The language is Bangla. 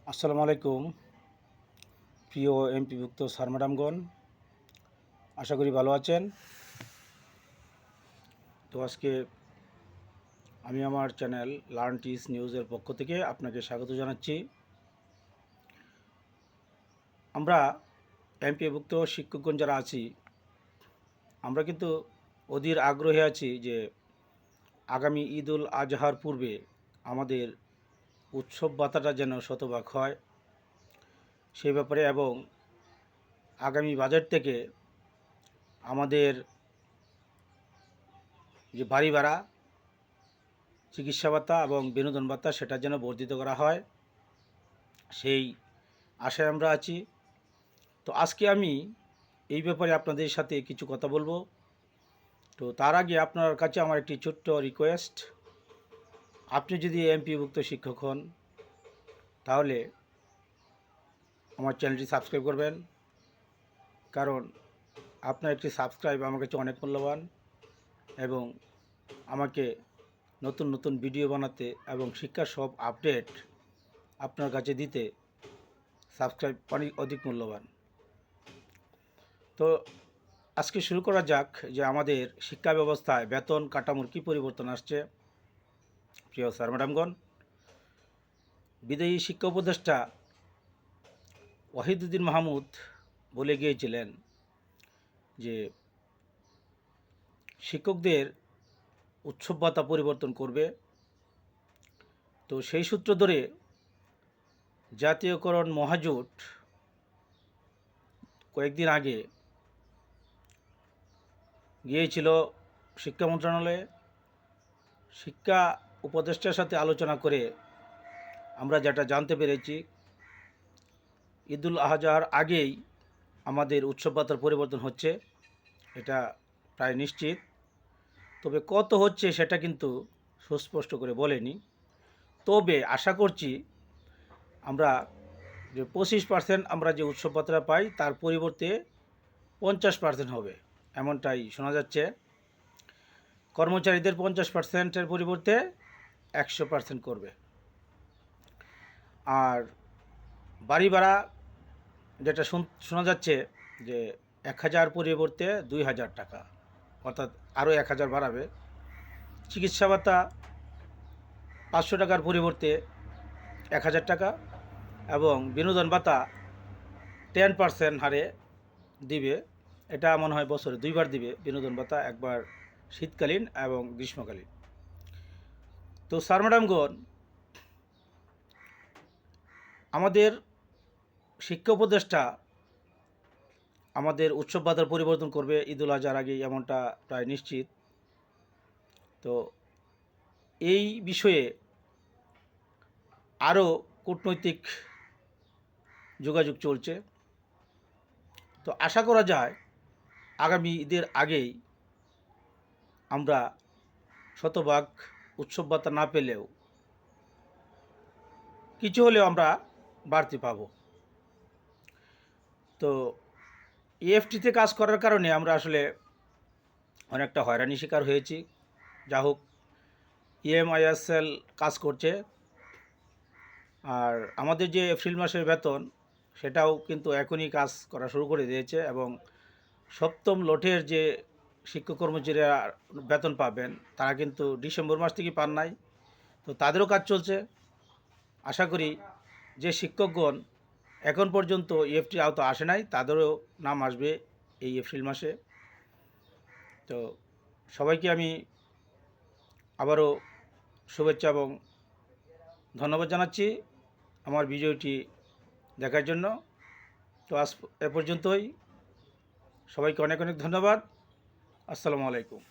আসসালামু আলাইকুম প্রিয় এমপিভুক্ত স্যার ম্যাডামগণ, আশা করি ভালো আছেন। তো আজকে আমি আমার চ্যানেল লার্ন টিচ নিউজের পক্ষ থেকে আপনাকে স্বাগত জানাচ্ছি। আমরা এমপিভুক্ত শিক্ষকগণ যারা আছি, আমরা কিন্তু অধীর আগ্রহে আছি যে আগামী ঈদ উল আজহার পূর্বে আমাদের উৎসব ভাতাটা যেন শতভাগ হয় সেই ব্যাপারে, এবং আগামী বাজেট থেকে আমাদের যে বাড়ি ভাড়া, চিকিৎসা ভাতা এবং বিনোদন ভাতা সেটা যেন বর্ধিত করা হয়, সেই আশায় আমরা আছি। তো আজকে আমি এই ব্যাপারে আপনাদের সাথে কিছু কথা বলবো। তো তার আগে আপনার কাছে আমার একটি ছোট্ট রিকোয়েস্ট, আপনি যদি এমপিভুক্ত শিক্ষক হন তাহলে আমার চ্যানেলটি সাবস্ক্রাইব করবেন, কারণ আপনার একটি সাবস্ক্রাইব আমার কাছে অনেক মূল্যবান, এবং আমাকে নতুন নতুন ভিডিও বানাতে এবং শিক্ষার সব আপডেট আপনার কাছে দিতে সাবস্ক্রাইব অধিক মূল্যবান। তো আজকে শুরু করা যাক যে আমাদের শিক্ষা ব্যবস্থায় বেতন কাঠামোর কী পরিবর্তন আসছে। প্রিয় স্যার ম্যাডামগণ, বিদায়ী শিক্ষা উপদেষ্টা ওয়াহিদুদ্দিন মাহমুদ বলে গিয়েছিলেন যে শিক্ষকদের উৎসব ভাতা পরিবর্তন করবে। তো সেই সূত্র ধরে জাতীয়করণ মহাজোট কয়েকদিন আগে গিয়েছিল শিক্ষা মন্ত্রণালয়ে। শিক্ষা উপদেষ্টার সাথে আলোচনা করে আমরা যেটা জানতে পেরেছি, ঈদুল আজহার আগেই আমাদের উৎসব ভাতার পরিবর্তন হচ্ছে, এটা প্রায় নিশ্চিত। তবে কত হচ্ছে সেটা কিন্তু সুস্পষ্ট করে বলেনি। তবে আশা করছি আমরা যে 25% আমরা যে উৎসব ভাতাটা পাই তার পরিবর্তে 50% হবে, এমনটাই শোনা যাচ্ছে। কর্মচারীদের 50%-এর পরিবর্তে 100% করবে। আর বাড়ি ভাড়া যেটা শোনা যাচ্ছে যে 1000 পরিবর্তে 2000 টাকা, অর্থাৎ আরও 1000 বাড়াবে। চিকিৎসা ভাতা 500 টাকার পরিবর্তে 1000 টাকা, এবং বিনোদন ভাতা 10% হারে দিবে। এটা মনে হয় বছরে 2বার দিবে বিনোদন ভাতা, একবার শীতকালীন এবং গ্রীষ্মকালীন। তো স্যার ম্যাডামগণ, আমাদের শিক্ষা উপদেষ্টা আমাদের উৎসব ভাতার পরিবর্তন করবে ঈদুল আজহার আগেই, এমনটা প্রায় নিশ্চিত। তো এই বিষয়ে আরও কূটনৈতিক যোগাযোগ চলছে। তো আশা করা যায় আগামী ঈদের আগেই আমরা শতভাগ উৎসব ভাতা না পেলেও কিছু হলেও আমরা বাড়তি পাব। তো এএফটিতে কাজ করার কারণে আমরা আসলে অনেকটা হয়রানি শিকার হয়েছি। যা হোক, ইএমআইএসএল কাজ করছে, আর আমাদের যে এপ্রিল মাসের বেতন সেটাও কিন্তু এখনই কাজ করা শুরু করে দিয়েছে, এবং সপ্তম লটের যে শিক্ষক কর্মচারীরা বেতন পাবেন তারা কিন্তু ডিসেম্বর মাস থেকে পান নাই। তো তাদেরও কাজ চলছে। আশা করি যে শিক্ষকগণ এখন পর্যন্ত ইএফটি আওতা আসে নাই তাদেরও নাম আসবে এই এপ্রিল মাসে। তো সবাইকে আমি আবারও শুভেচ্ছা এবং ধন্যবাদ জানাচ্ছি আমার ভিডিওটি দেখার জন্য। তো আজ এ পর্যন্তই, সবাইকে অনেক অনেক ধন্যবাদ। আসসালামু আলাইকুম।